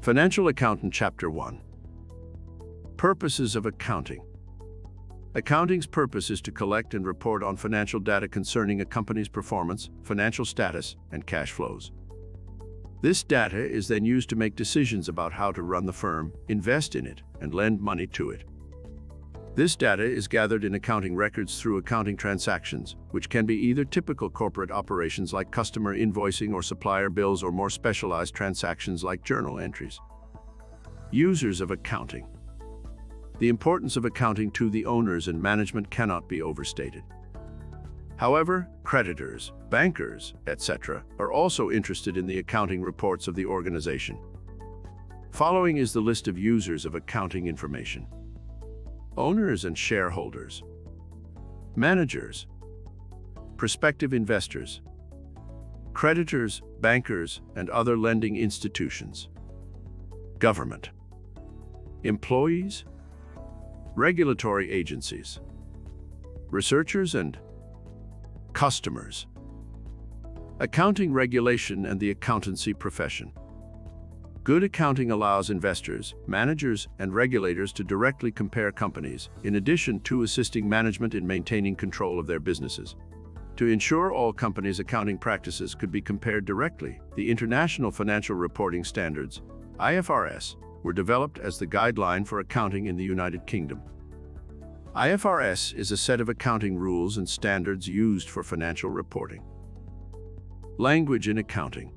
Financial Accountant Chapter 1. Purposes of accounting. Accounting's purpose is to collect and report on financial data concerning a company's performance, financial status, and cash flows. This data is then used to make decisions about how to run the firm, invest in it, and lend money to it. This data is gathered in accounting records through accounting transactions, which can be either typical corporate operations like customer invoicing or supplier bills, or more specialized transactions like journal entries. Users of accounting. The importance of accounting to the owners and management cannot be overstated. However, creditors, bankers, etc., are also interested in the accounting reports of the organization. Following is the list of users of accounting information. Owners and shareholders, managers, prospective investors, creditors, bankers, and other lending institutions, government, employees, regulatory agencies, researchers, and customers. Accounting regulation and the accountancy profession. Good accounting allows investors, managers, and regulators to directly compare companies, in addition to assisting management in maintaining control of their businesses. To ensure all companies' accounting practices could be compared directly, the International Financial Reporting Standards, IFRS, were developed as the guideline for accounting in the United Kingdom. IFRS is a set of accounting rules and standards used for financial reporting. Language in accounting.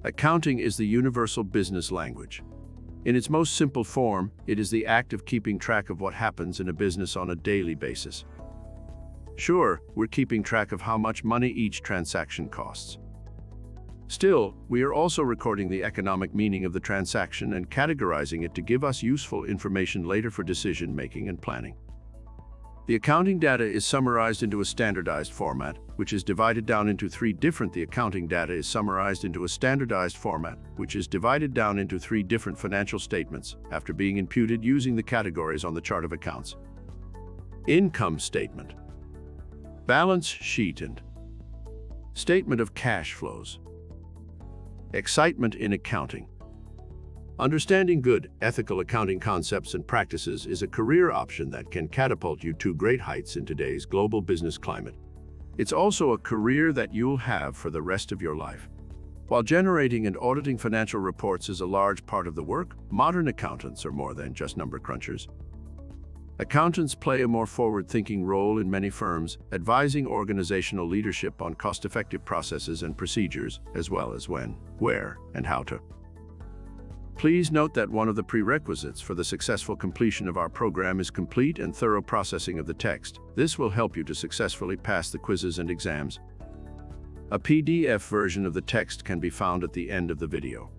Accounting is the universal business language. In its most simple form, it is the act of keeping track of what happens in a business on a daily basis. Sure, we're keeping track of how much money each transaction costs. Still, we are also recording the economic meaning of the transaction and categorizing it to give us useful information later for decision-making and planning. The accounting data is summarized into a standardized format, which is divided down into three different. The accounting data is summarized into a standardized format, which is divided down into three different financial statements after being imputed using the categories on the chart of accounts. Income statement, balance sheet, and statement of cash flows. Excitement in accounting. Understanding good, ethical accounting concepts and practices is a career option that can catapult you to great heights in today's global business climate. It's also a career that you'll have for the rest of your life. While generating and auditing financial reports is a large part of the work, modern accountants are more than just number crunchers. Accountants play a more forward-thinking role in many firms, advising organizational leadership on cost-effective processes and procedures, as well as when, where, and how to. Please note that one of the prerequisites for the successful completion of our program is complete and thorough processing of the text. This will help you to successfully pass the quizzes and exams. A PDF version of the text can be found at the end of the video.